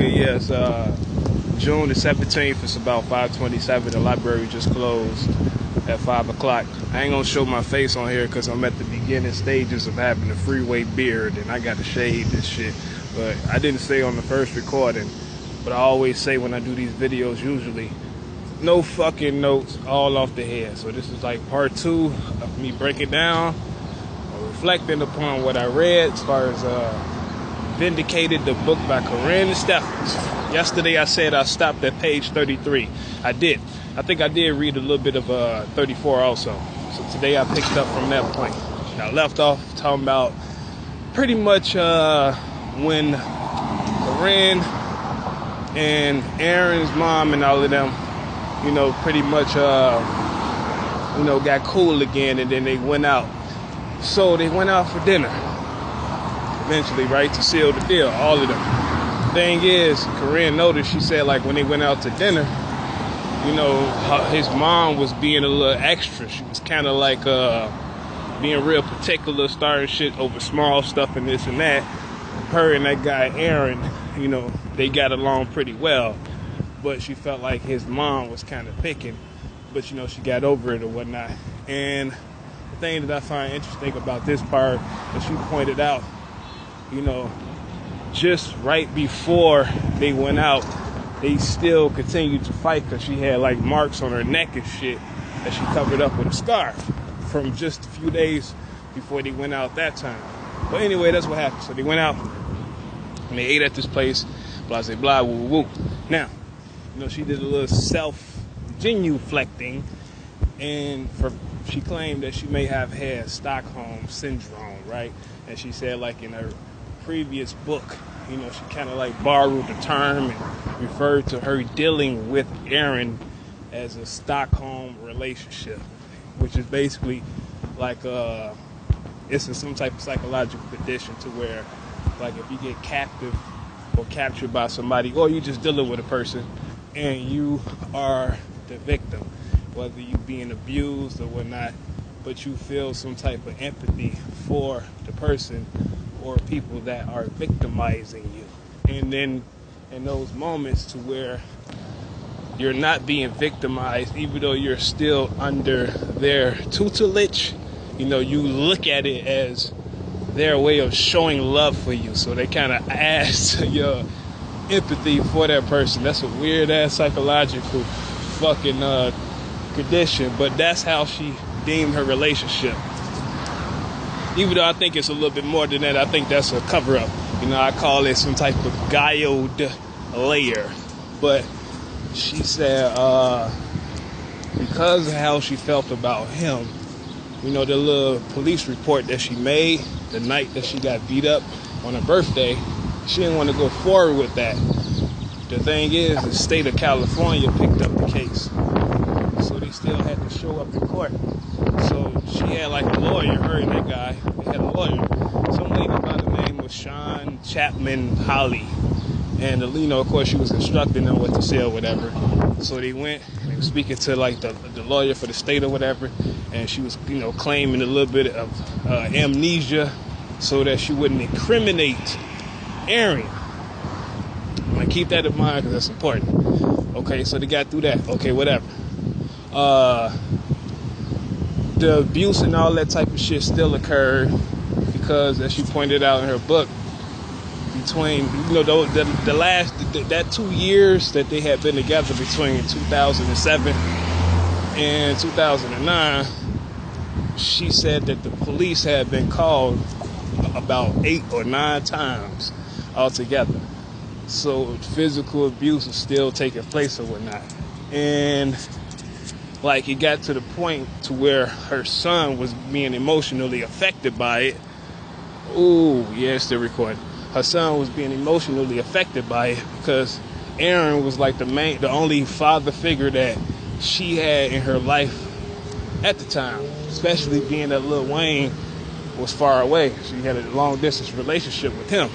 Okay, yes, June the 17th, it's about 5:27. The library just closed at 5 o'clock. I ain't gonna show my face on here because I'm at the beginning stages of having a freeway beard and I gotta shave this shit. But I didn't say on the first recording, but I always say when I do these videos, usually, no fucking notes, all off the head. So this is like part 2 of me breaking down or reflecting upon what I read as far as Vindicated, the book by Karrine and Steffans. Yesterday I said I stopped at page 33. I did. I think I did read a little bit of 34 also. So today I picked up from that point. I left off talking about pretty much when Karrine and Aaron's mom and all of them, you know, pretty much, you know, got cool again, and then they went out. So they went out for dinner. Eventually, right, to seal the deal, all of them. Thing is, Karrine noticed, she said, like, when they went out to dinner, you know, his mom was being a little extra. She was kind of like being real particular, starting shit over small stuff and this and that. Her and that guy, Aaron, you know, they got along pretty well. But she felt like his mom was kind of picking. But, you know, she got over it or whatnot. And the thing that I find interesting about this part, that she pointed out, you know, just right before they went out, they still continued to fight because she had like marks on her neck and shit that she covered up with a scarf from just a few days before they went out that time. But anyway, that's what happened. So they went out and they ate at this place, blah, blah, blah, woo, woo. Now, you know, she did a little self-genuflecting, and she claimed that she may have had Stockholm syndrome, right? And she said, like, in her previous book, you know, she kind of like borrowed the term and referred to her dealing with Aaron as a Stockholm relationship, which is basically like it's some type of psychological condition to where, like, if you get captive or captured by somebody, or you just dealing with a person and you are the victim, whether you being abused or whatnot, but you feel some type of empathy for the person or people that are victimizing you. And then in those moments to where you're not being victimized, even though you're still under their tutelage, you know, you look at it as their way of showing love for you. So they kind of add to your empathy for that person. That's a weird ass psychological fucking condition, but that's how she deemed her relationship. Even though I think it's a little bit more than that, I think that's a cover-up. You know, I call it some type of guiled layer. But she said because of how she felt about him, you know, the little police report that she made the night that she got beat up on her birthday, she didn't want to go forward with that. The thing is, the state of California picked up the case. So they still had to show up in court. So she had like a lawyer, her and that guy, they had a lawyer. Some lady by the name of Sean Chapman Holly. And, you know, of course, she was instructing them what to say or whatever. So they went, and they were speaking to like the lawyer for the state or whatever. And she was, you know, claiming a little bit of amnesia so that she wouldn't incriminate Aaron. I'm going to keep that in mind because that's important. Okay, so they got through that. Okay, whatever. The abuse and all that type of shit still occurred because, as she pointed out in her book, between, you know, the last that 2 years that they had been together between 2007 and 2009, she said that the police had been called about 8 or 9 times altogether. So physical abuse is still taking place or whatnot. And like, it got to the point to where her son was being emotionally affected by it. Ooh, yeah, it's still recording. Her son was being emotionally affected by it because Aaron was like the only father figure that she had in her life at the time, especially being that Lil Wayne was far away. She had a long distance relationship with him.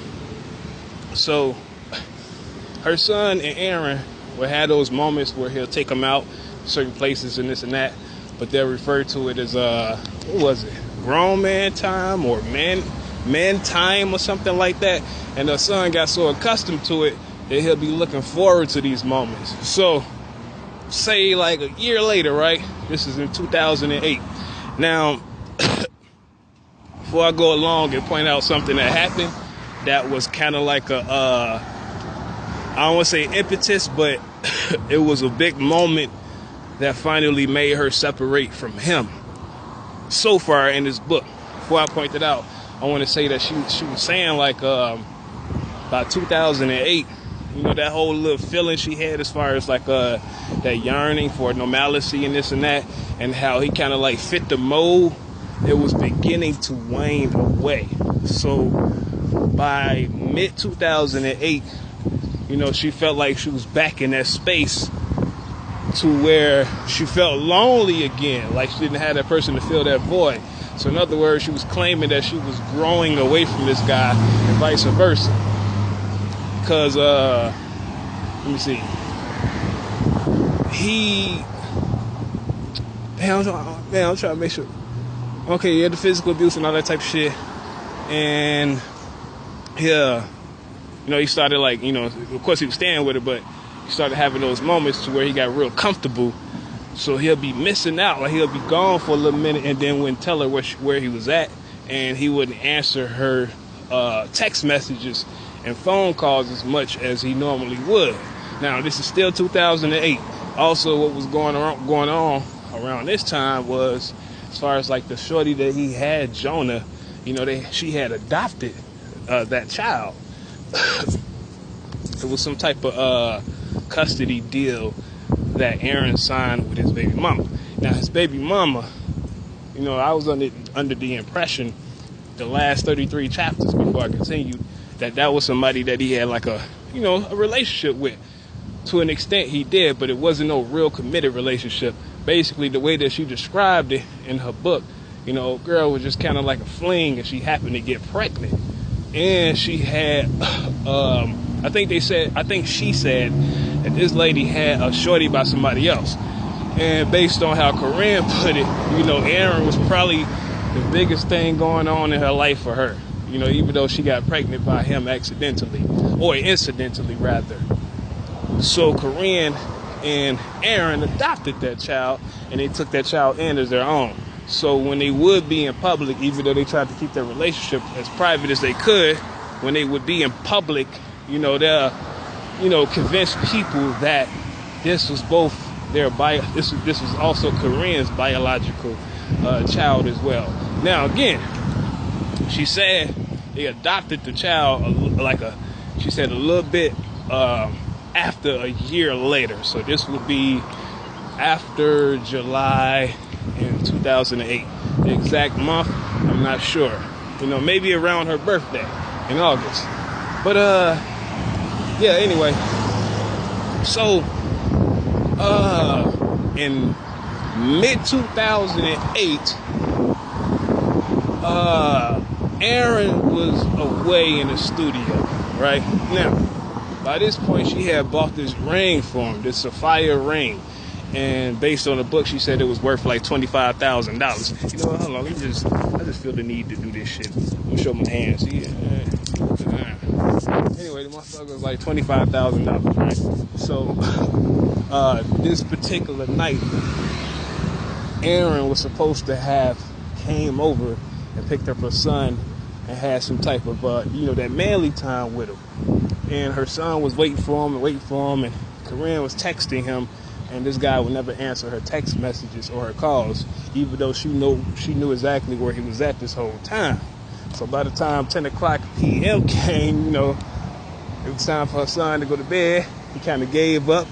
So her son and Aaron would have those moments where he'll take them out certain places and this and that, but they'll refer to it as what was it, grown man time or man time or something like that. And the son got so accustomed to it that he'll be looking forward to these moments. So, say like a year later, right? This is in 2008. Now, before I go along and point out something that happened, that was kind of like I don't want to say impetus, but it was a big moment that finally made her separate from him. So far in this book, before I point it out, I want to say that she was saying like by 2008, that whole little feeling she had as far as like that yearning for normalcy and this and that, and how he kind of like fit the mold, it was beginning to wane away. So by mid 2008, she felt like she was back in that space to where she felt lonely again, like she didn't have that person to fill that void. So in other words, she was claiming that she was growing away from this guy and vice versa. Because, let me see. I'm trying to make sure. Okay, yeah, the physical abuse and all that type of shit. And, yeah, he started like, of course he was staying with her, but he started having those moments to where he got real comfortable. So he'll be missing out, like he'll be gone for a little minute and then wouldn't tell her where he was at, and he wouldn't answer her text messages and phone calls as much as he normally would. Now, this is still 2008. Also, what was going on around this time was, as far as like the shorty that he had, Jonah, she had adopted that child. It was some type of custody deal that Aaron signed with his baby mama. Now, his baby mama, I was under the impression, the last 33 chapters before I continued, that was somebody that he had like a relationship with. To an extent he did, but it wasn't no real committed relationship. Basically, the way that she described it in her book, girl was just kind of like a fling, and she happened to get pregnant. And she had, I think she said that this lady had a shorty by somebody else. And based on how Karrine put it, Aaron was probably the biggest thing going on in her life for her. Even though she got pregnant by him accidentally, or incidentally rather. So Karrine and Aaron adopted that child, and they took that child in as their own. So when they would be in public, even though they tried to keep their relationship as private as they could, when they would be in public, they'll, convince people that this was both this was also Karrine's biological child as well. Now again, she said they adopted the child she said a little bit after a year later. So this would be after July in 2008. The exact month, I'm not sure. Maybe around her birthday in August. But yeah, anyway. So in mid 2008, Aaron was away in the studio, right? Now, by this point, she had bought this ring for him, this sapphire ring. And based on the book, she said it was worth like $25,000. Hold on, I just feel the need to do this shit. Let me show my hands. Yeah. Anyway, the motherfucker was like $25,000, right? So, this particular night, Aaron was supposed to have came over and picked up her son and had some type of, that manly time with him. And her son was waiting for him, and Karrine was texting him, and this guy would never answer her text messages or her calls, even though she knew exactly where he was at this whole time. So by the time 10 o'clock p.m. came, it was time for her son to go to bed. He kind of gave up,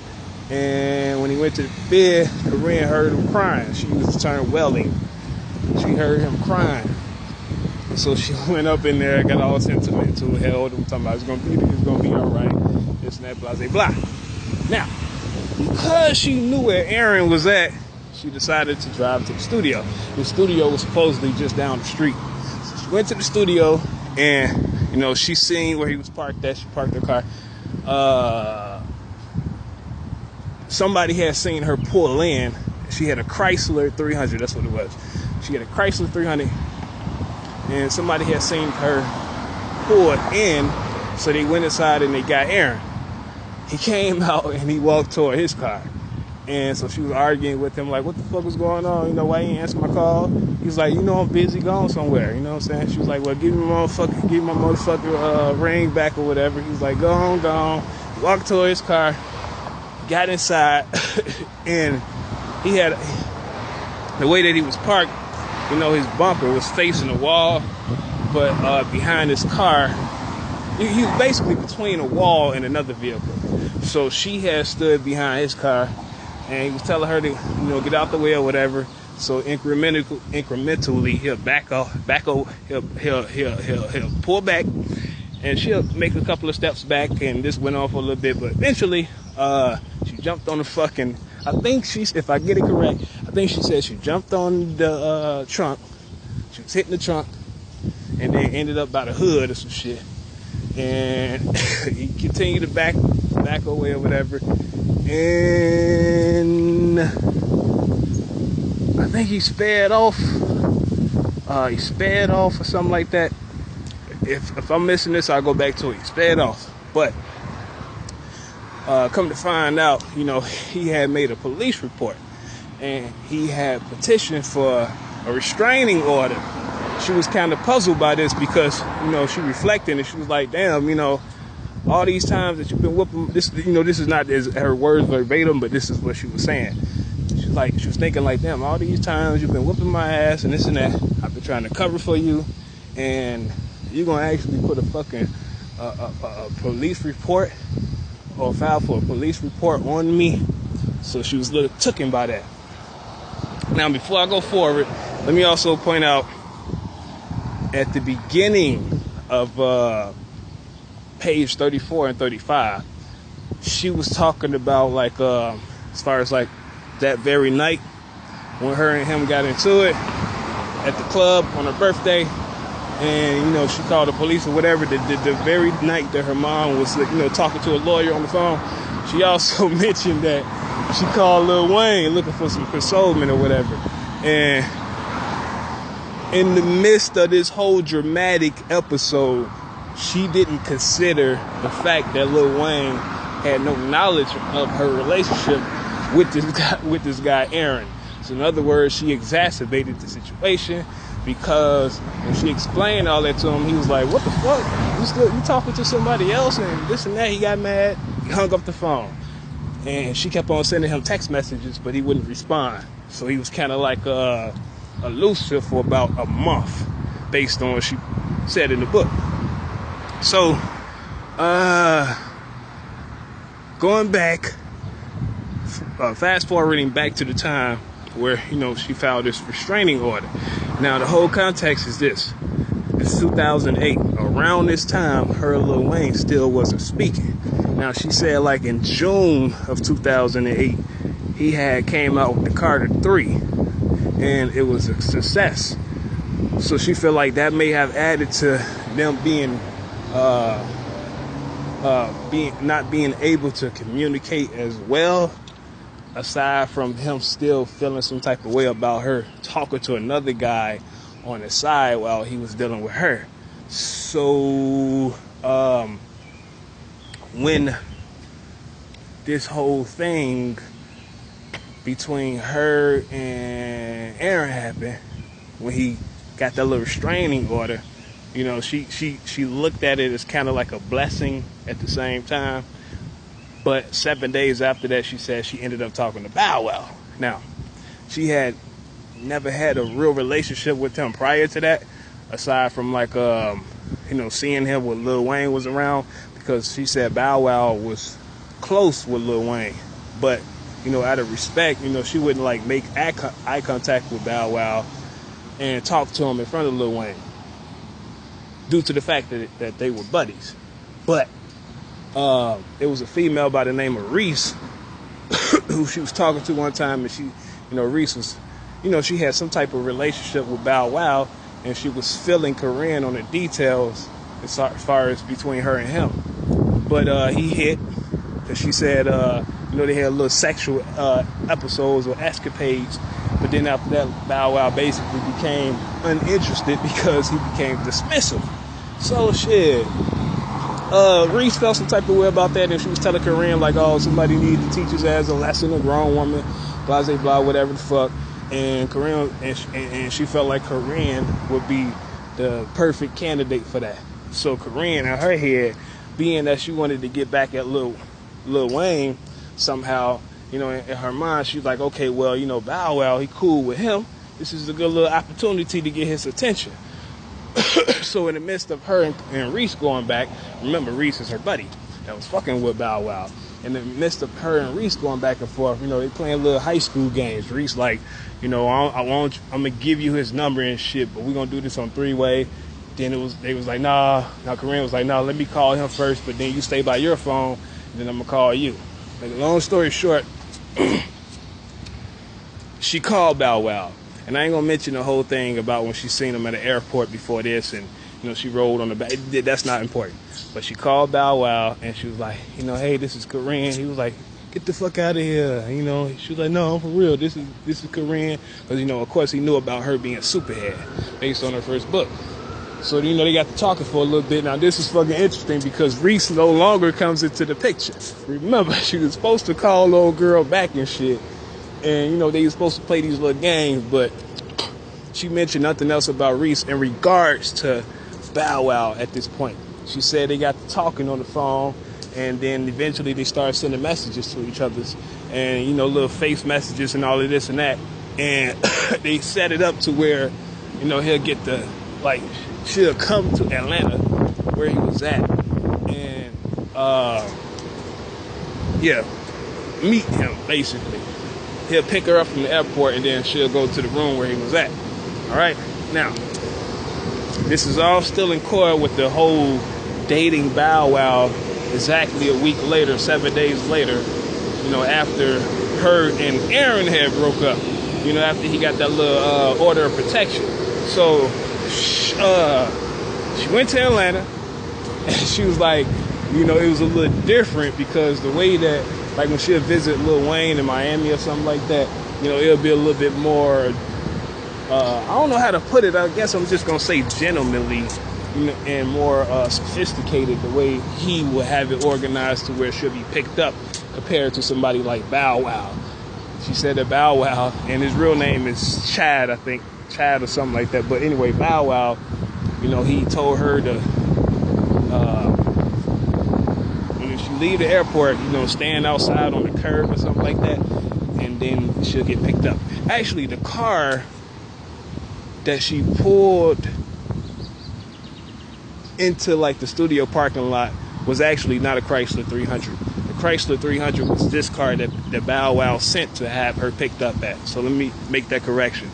and when he went to the bed, Karrine heard him crying. She was turned welling. She heard him crying. So she went up in there, got all sentimental, held him, talking about it's gonna be all right, this and that, blah, blah, blah. Now, because she knew where Aaron was at, she decided to drive to the studio. The studio was supposedly just down the street. So she went to the studio, and she seen where he was parked at. She parked her car. Somebody had seen her pull in. She had a Chrysler 300. That's what it was. She had a Chrysler 300. And somebody had seen her pull in, so they went inside and they got Aaron. he came out and he walked toward his car. And so she was arguing with him, like, what the fuck was going on? You know, why you ain't answer my call? He's like, you know, I'm busy going somewhere. You know what I'm saying? She was like, well, give me my motherfucking ring back or whatever. He's like, go on. He walked toward his car, got inside, and he had, the way that he was parked, you know, his bumper was facing the wall, but behind his car, he was basically between a wall and another vehicle. So she had stood behind his car, and he was telling her to, you know, get out the way or whatever. So incrementally, he'll he'll pull back, and she'll make a couple of steps back, and this went on for a little bit, but eventually, she jumped on the fucking, if I get it correct, I think she said she jumped on the trunk, she was hitting the trunk, and then ended up by the hood or some shit, and he continued to back away or whatever, and I think he sped off or something like that. If I'm missing this, I'll go back to it. He sped off, but come to find out, you know, he had made a police report, and he had petitioned for a restraining order. She was kind of puzzled by this because, you know, she reflected and she was like, damn, you know, all these times that you've been whooping, this, you know, this is not her words verbatim, but this is what she was saying. She was thinking like, damn, all these times you've been whooping my ass and this and that, I've been trying to cover for you, and you're gonna actually put a fucking a police report or file for a police report on me. So she was a little taken by that. Now, before I go forward, let me also point out at the beginning of page 34 and 35, she was talking about, like, as far as like that very night when her and him got into it at the club on her birthday, and, you know, she called the police or whatever. The very night that her mom was, you know, talking to a lawyer on the phone, she also mentioned that she called Lil Wayne looking for some consolement or whatever. And in the midst of this whole dramatic episode, she didn't consider the fact that Lil Wayne had no knowledge of her relationship with this guy Aaron. So in other words, she exacerbated the situation, because when she explained all that to him, he was like, what the fuck? You talking to somebody else and this and that? He got mad. He hung up the phone. And she kept on sending him text messages, but he wouldn't respond. So he was kind of like elusive for about a month, based on what she said in the book. So, going back, fast forwarding back to the time where, you know, she filed this restraining order. Now, the whole context is this. It's 2008. Around this time, her and Lil Wayne still wasn't speaking. Now, she said, like, in June of 2008, he had came out with the Carter 3, and it was a success. So she felt like that may have added to them not being able to communicate as well, aside from him still feeling some type of way about her talking to another guy on the side while he was dealing with her. So when this whole thing between her and Aaron happened, when he got that little restraining order, you know, she looked at it as kind of like a blessing at the same time. But 7 days after that, she said she ended up talking to Bow Wow. Now, she had never had a real relationship with him prior to that, aside from, like, you know, seeing him when Lil Wayne was around, because she said Bow Wow was close with Lil Wayne. But, you know, out of respect, you know, she wouldn't, like, make eye contact with Bow Wow and talk to him in front of Lil Wayne, due to the fact that they were buddies. But it was a female by the name of Reese who she was talking to one time, and she, you know, Reese was, you know, she had some type of relationship with Bow Wow, and she was filling Karrine on the details as far as between her and him. But he hit, because she said, you know, they had little sexual episodes or escapades. But then after that, Bow Wow basically became uninterested because he became dismissive. So shit, Reese felt some type of way about that, and she was telling Karrine like, oh, somebody needs to teach his ass a lesson, a grown woman, blah, blah, blah, whatever the fuck. And Karrine, and she felt like Karrine would be the perfect candidate for that. So Karrine, in her head, being that she wanted to get back at Lil Wayne somehow, you know, in her mind, she's like, okay, well, you know, Bow Wow, he cool with him. This is a good little opportunity to get his attention. So in the midst of her and Reese going back, remember Reese is her buddy that was fucking with Bow Wow. In the midst of her and Reese going back and forth, you know, they playing little high school games. Reese like, you know, I'm gonna give you his number and shit, but we're gonna do this on 3-way. Then they was like, nah. Now Karrine was like, nah, let me call him first, but then you stay by your phone, and then I'm gonna call you. Like, long story short, she called Bow Wow. And I ain't gonna mention the whole thing about when she seen him at the airport before this, and you know she rolled on the back. That's not important. But she called Bow Wow, and she was like, you know, hey, this is Karrine. He was like, get the fuck out of here. You know, she was like, no, I'm for real. This is Karrine, because you know, of course, he knew about her being a superhead based on her first book. So you know, they got to talking for a little bit. Now this is fucking interesting because Reese no longer comes into the picture. Remember, she was supposed to call old girl back and shit. And, you know, they were supposed to play these little games, but she mentioned nothing else about Reese in regards to Bow Wow at this point. She said they got to talking on the phone, and then eventually they started sending messages to each other. And, you know, little face messages and all of this and that. And they set it up to where, you know, he'll get the, like, she'll come to Atlanta where he was at. And, yeah, meet him, basically. He'll pick her up from the airport, and then she'll go to the room where he was at. All right? Now, this is all still in coil with the whole dating Bow Wow exactly a week later, 7 days later, you know, after her and Aaron had broke up, you know, after he got that little order of protection. So, she went to Atlanta, and she was like, you know, it was a little different because the way that, like when she'll visit Lil Wayne in Miami or something like that, you know, it'll be a little bit more, I don't know how to put it. I guess I'm just going to say gentlemanly, you know, and more sophisticated the way he will have it organized to where she'll be picked up compared to somebody like Bow Wow. She said that Bow Wow, and his real name is Chad, I think, Chad or something like that. But anyway, Bow Wow, you know, he told her to, leave the airport, you know, stand outside on the curb or something like that, and then she'll get picked up. Actually, the car that she pulled into like the studio parking lot was actually not a Chrysler 300. The Chrysler 300 was this car that Bow Wow sent to have her picked up at. So let me make that correction.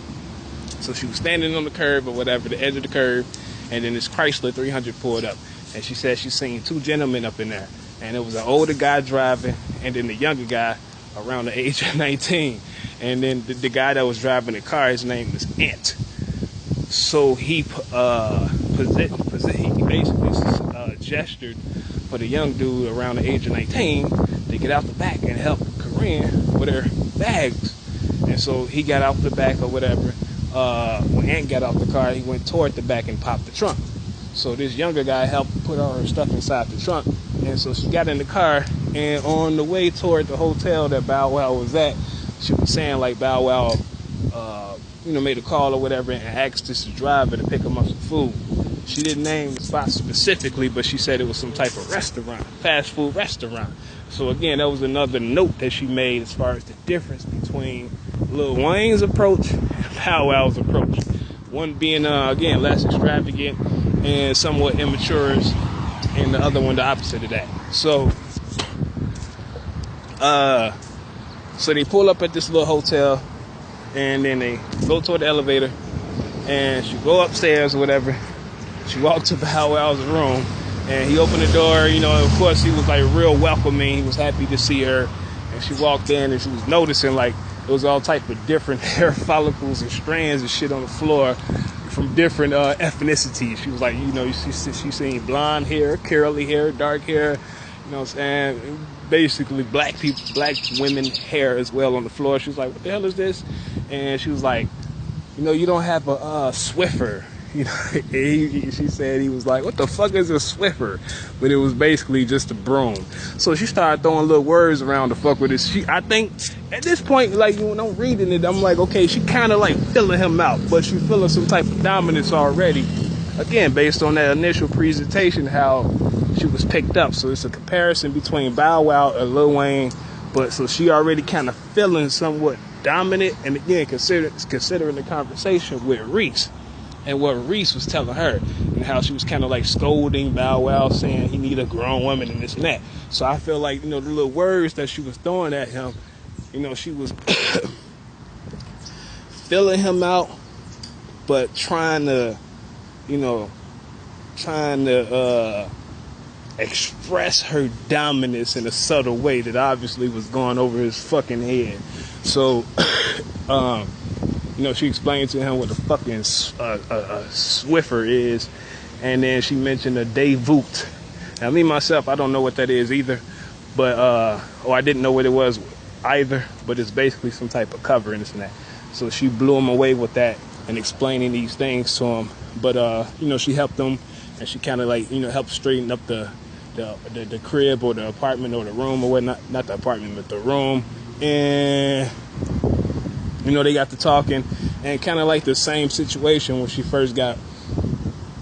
So she was standing on the curb or whatever, the edge of the curb, and then this Chrysler 300 pulled up, and she said she seen two gentlemen up in there. And it was an older guy driving, and then the younger guy around the age of 19. And then the guy that was driving the car, his name was Ant. So he basically gestured for the young dude around the age of 19 to get out the back and help Karrine with her bags. And so he got out the back or whatever. When Ant got out the car, he went toward the back and popped the trunk. So this younger guy helped put all her stuff inside the trunk. And so she got in the car, and on the way toward the hotel that Bow Wow was at, she was saying like Bow Wow, you know, made a call or whatever and asked this driver to pick him up some food. She didn't name the spot specifically, but she said it was some type of restaurant, fast food restaurant. So again, that was another note that she made as far as the difference between Lil Wayne's approach and Bow Wow's approach. One being, again, less extravagant and somewhat immature, and the other one the opposite of that. So they pull up at this little hotel, and then they go toward the elevator, and she go upstairs or whatever. She walked to Bow Wow's room, and he opened the door, you know, and of course he was like real welcoming. He was happy to see her, and she walked in, and she was noticing like there was all type of different hair follicles and strands and shit on the floor from different ethnicities. She was like, you know, she seen blonde hair, curly hair, dark hair, you know what I'm saying? Basically black women hair as well on the floor. She was like, what the hell is this? And she was like, you know, you don't have a Swiffer. You know, she said he was like, "What the fuck is a Swiffer?" But it was basically just a broom. So she started throwing little words around to fuck with it. I think at this point, like when I'm reading it, I'm like, okay, she kind of like filling him out, but she feeling some type of dominance already. Again, based on that initial presentation, how she was picked up. So it's a comparison between Bow Wow and Lil Wayne. But so she already kind of feeling somewhat dominant. And again, considering the conversation with Reese and what Reese was telling her and how she was kind of like scolding Bow Wow, saying he need a grown woman and this and that. So I feel like, you know, the little words that she was throwing at him, you know, she was filling him out, but trying to express her dominance in a subtle way that obviously was going over his fucking head. So, you know, she explained to him what a fucking Swiffer is, and then she mentioned a Davoot. Now, me myself, I don't know what that is either, but or I didn't know what it was either. But it's basically some type of cover and this and that. So she blew him away with that and explaining these things to him. But you know, she helped him, and she kind of like, you know, helped straighten up the crib or the apartment or the room or whatnot. Not the apartment, but the room. And you know, they got to talking, and kind of like the same situation when she first got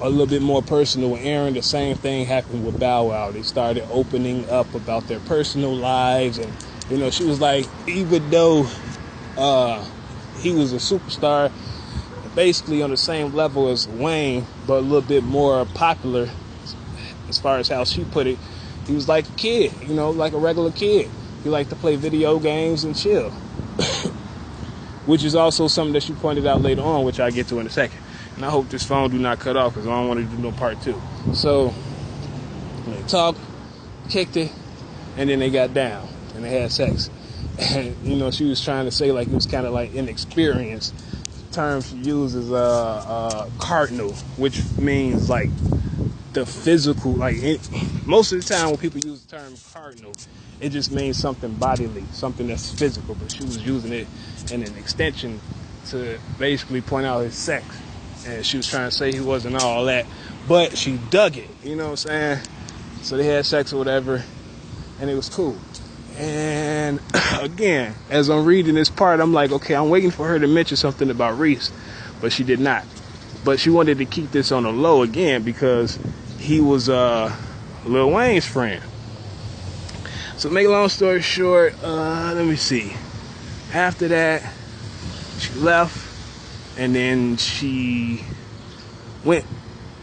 a little bit more personal with Aaron. The same thing happened with Bow Wow. They started opening up about their personal lives, and you know, she was like, even though he was a superstar, basically on the same level as Wayne, but a little bit more popular, as far as how she put it, he was like a kid, you know, like a regular kid. He liked to play video games and chill. Which is also something that she pointed out later on, which I'll get to in a second. And I hope this phone do not cut off, because I don't want to do no part 2. So they talked, kicked it, and then they got down and they had sex. And you know, she was trying to say like it was kind of like inexperienced. The term she uses cardinal, which means like the physical, like most of the time when people use the term cardinal, it just means something bodily, something that's physical. But she was using it in an extension to basically point out his sex, and she was trying to say he wasn't all that, but she dug it, you know what I'm saying? So they had sex or whatever, and it was cool. And again, as I'm reading this part, I'm like, okay, I'm waiting for her to mention something about Reese, but she did not. But she wanted to keep this on the low again because he was Lil Wayne's friend. So make a long story short, let me see. After that, she left, and then she went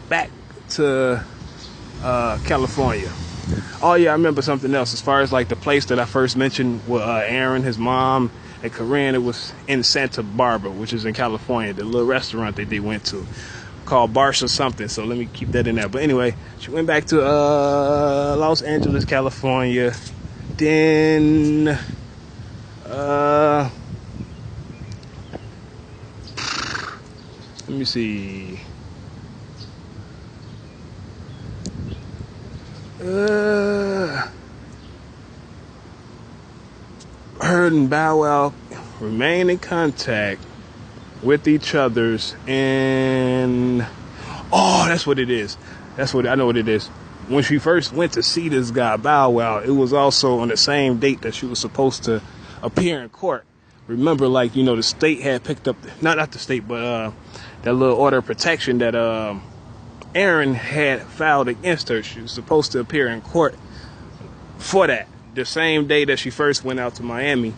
back to California. Oh yeah, I remember something else. As far as like the place that I first mentioned with Aaron, his mom, and Karrine, it was in Santa Barbara, which is in California. The little restaurant that they went to, called Barcia something. So let me keep that in there. But anyway, she went back to Los Angeles, California. Then let me see. Her and Bow Wow remain in contact with each other's, and oh, that's what it is. That's what I know what it is. When she first went to see this guy Bow Wow, it was also on the same date that she was supposed to appear in court. Remember, like, you know, the state had picked up, not the state, but that little order of protection that Aaron had filed against her. She was supposed to appear in court for that. The same day that she first went out to Miami,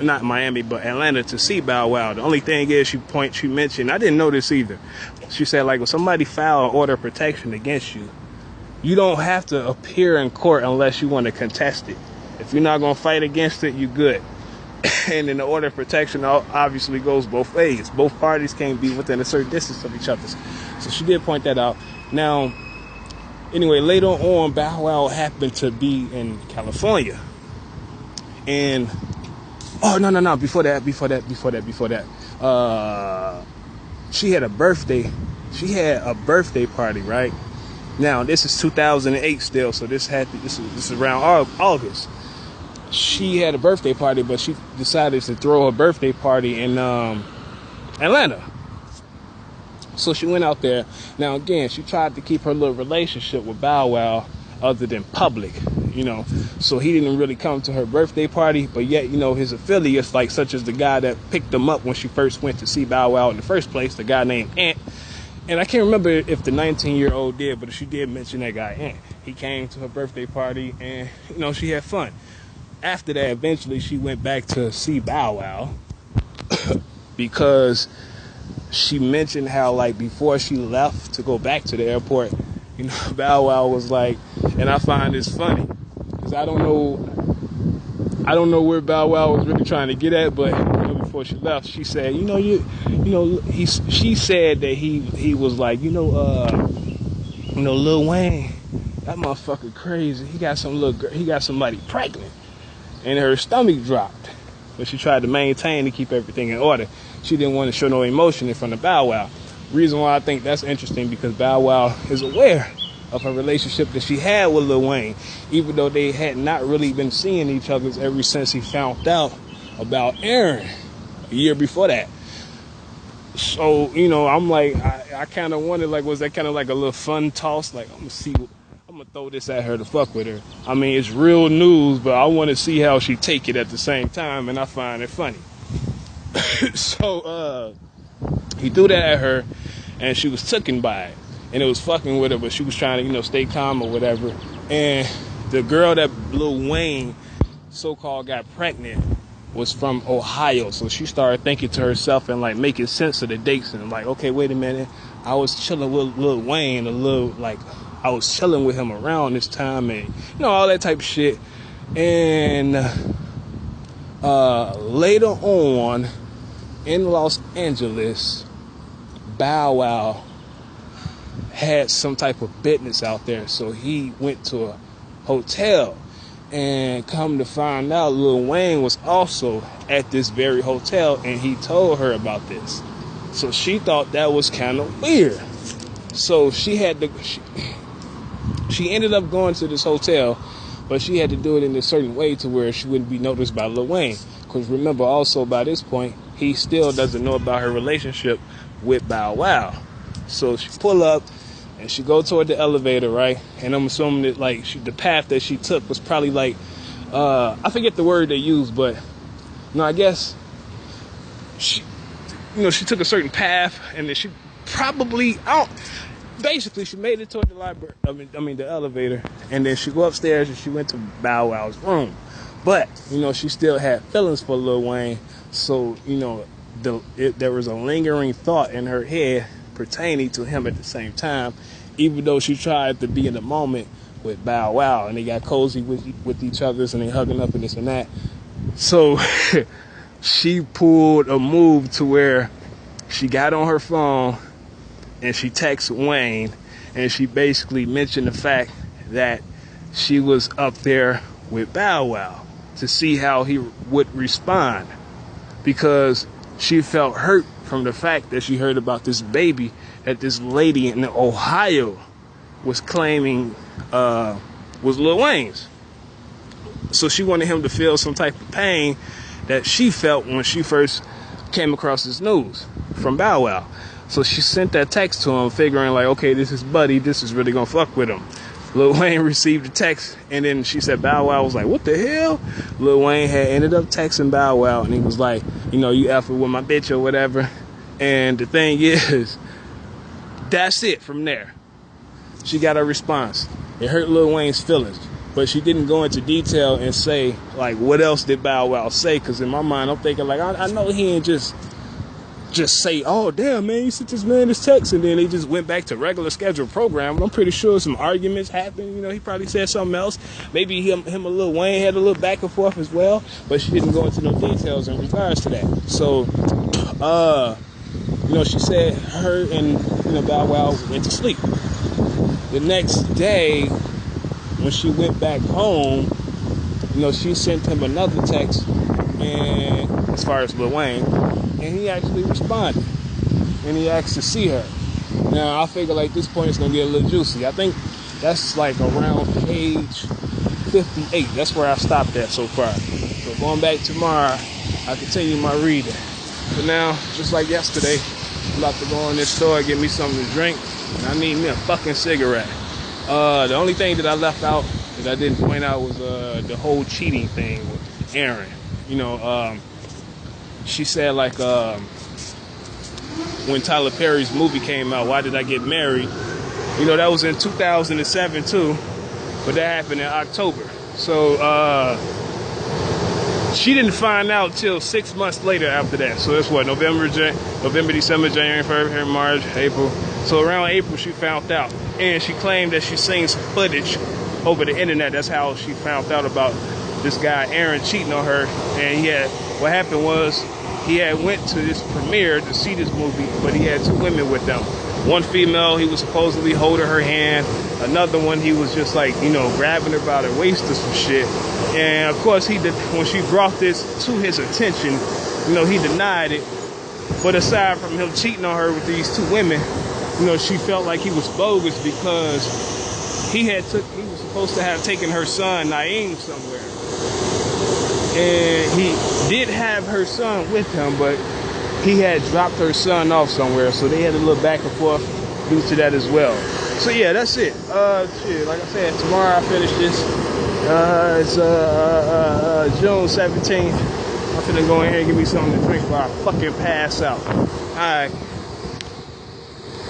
not Miami, but Atlanta to see Bow Wow. The only thing is she mentioned, I didn't know this either. She said, like, when somebody file an order of protection against you, you don't have to appear in court unless you want to contest it. If you're not going to fight against it, you're good. And then the order of protection obviously goes both ways. Both parties can't be within a certain distance of each other. So she did point that out. Now, anyway, later on, Bow Wow happened to be in California. And, oh, no, before that. She had a birthday. She had a birthday party, right? Now, this is 2008 still, so this is around August. She had a birthday party, but she decided to throw her birthday party in Atlanta. So she went out there. Now again, she tried to keep her little relationship with Bow Wow other than public, you know. So he didn't really come to her birthday party, but yet, you know, his affiliates, like such as the guy that picked him up when she first went to see Bow Wow in the first place, the guy named Ant. And I can't remember if the 19-year-old did, but she did mention that guy Ant. He came to her birthday party and, you know, she had fun. After that, eventually she went back to see Bow Wow because she mentioned how, like, before she left to go back to the airport, you know, Bow Wow was like, and I find this funny because I don't know where Bow Wow was really trying to get at, but you know, before she left, she said, she said that he was like, Lil Wayne, that motherfucker crazy. He got somebody pregnant, and her stomach dropped. But she tried to maintain to keep everything in order. She didn't want to show no emotion in front of Bow Wow. Reason why I think that's interesting because Bow Wow is aware of her relationship that she had with Lil Wayne, even though they had not really been seeing each other ever since he found out about Aaron a year before that. So, you know, I'm like, I kind of wondered, like, was that kind of like a little fun toss? Like, I'm gonna throw this at her to fuck with her. I mean, it's real news, but I want to see how she take it at the same time, and I find it funny. So, he threw that at her, and she was taken by it. And it was fucking with her, but she was trying to, you know, stay calm or whatever. And the girl that Lil Wayne so-called got pregnant was from Ohio. So she started thinking to herself and, like, making sense of the dates. And, like, okay, wait a minute. I was chilling with Lil Wayne I was chilling with him around this time and, you know, all that type of shit. And later on in Los Angeles, Bow Wow had some type of business out there, so he went to a hotel, and come to find out Lil Wayne was also at this very hotel, and he told her about this. So she thought that was kind of weird. So she ended up going to this hotel, but she had to do it in a certain way to where she wouldn't be noticed by Lil Wayne. Because remember, also by this point, he still doesn't know about her relationship with Bow Wow. So she pull up and she go toward the elevator, right? And I'm assuming that, like, the path that she took was probably like, I forget the word they used, but no, I guess she took a certain path, and then she probably basically she made it toward the library. The elevator, and then she go upstairs and she went to Bow Wow's room. But you know, she still had feelings for Lil Wayne, so you know, there was a lingering thought in her head pertaining to him at the same time, even though she tried to be in the moment with Bow Wow, and they got cozy with each other, and they hugging up and this and that. So she pulled a move to where she got on her phone and she texted Wayne, and she basically mentioned the fact that she was up there with Bow Wow to see how he would respond, because she felt hurt from the fact that she heard about this baby that this lady in Ohio was claiming was Lil Wayne's. So she wanted him to feel some type of pain that she felt when she first came across this news from Bow Wow. So she sent that text to him, figuring like, okay, this is Buddy, this is really gonna fuck with him. Lil Wayne received the text, and then she said Bow Wow was like, what the hell? Lil Wayne had ended up texting Bow Wow, and he was like, you know, you effing with my bitch or whatever. And the thing is, that's it from there. She got a response. It hurt Lil Wayne's feelings, but she didn't go into detail and say, like, what else did Bow Wow say? Because in my mind, I'm thinking, like, I know he ain't just say, oh, damn, man, you sent this man this text, and then they just went back to regular scheduled program. I'm pretty sure some arguments happened. You know, he probably said something else. Maybe him and Lil Wayne had a little back and forth as well, but she didn't go into no details in regards to that. So, you know, she said her and, you know, Bow Wow went to sleep. The next day, when she went back home, you know, she sent him another text, and as far as Lil Wayne, and he actually responded, and he asked to see her. Now, I figure like this point it's gonna get a little juicy. I think that's like around page 58. That's where I stopped at so far. So going back tomorrow, I continue my reading. But now, just like yesterday, I'm about to go in this store and get me something to drink. And I need me a fucking cigarette. The only thing that I left out that I didn't point out was the whole cheating thing with Aaron. You know, she said like when Tyler Perry's movie came out, Why Did I Get Married? You know, that was in 2007 too, but that happened in October. So she didn't find out till 6 months later after that. So that's what, November, December, January, February, March, April. So around April she found out. And she claimed that she seen some footage over the internet. That's how she found out about this guy Aaron cheating on her. And what happened was he had went to this premiere to see this movie, but he had two women with them. One female, he was supposedly holding her hand. Another one, he was just like, you know, grabbing her by the waist or some shit. And of course, when she brought this to his attention, you know, he denied it. But aside from him cheating on her with these two women, you know, she felt like he was bogus because he was supposed to have taken her son, Naeem, somewhere. And he did have her son with him, but he had dropped her son off somewhere, so they had a little back and forth due to that as well. So yeah, that's it. Shit, like I said, tomorrow I finish this. It's June 17th. I'm finna go in here and give me something to drink while I fucking pass out. Alright.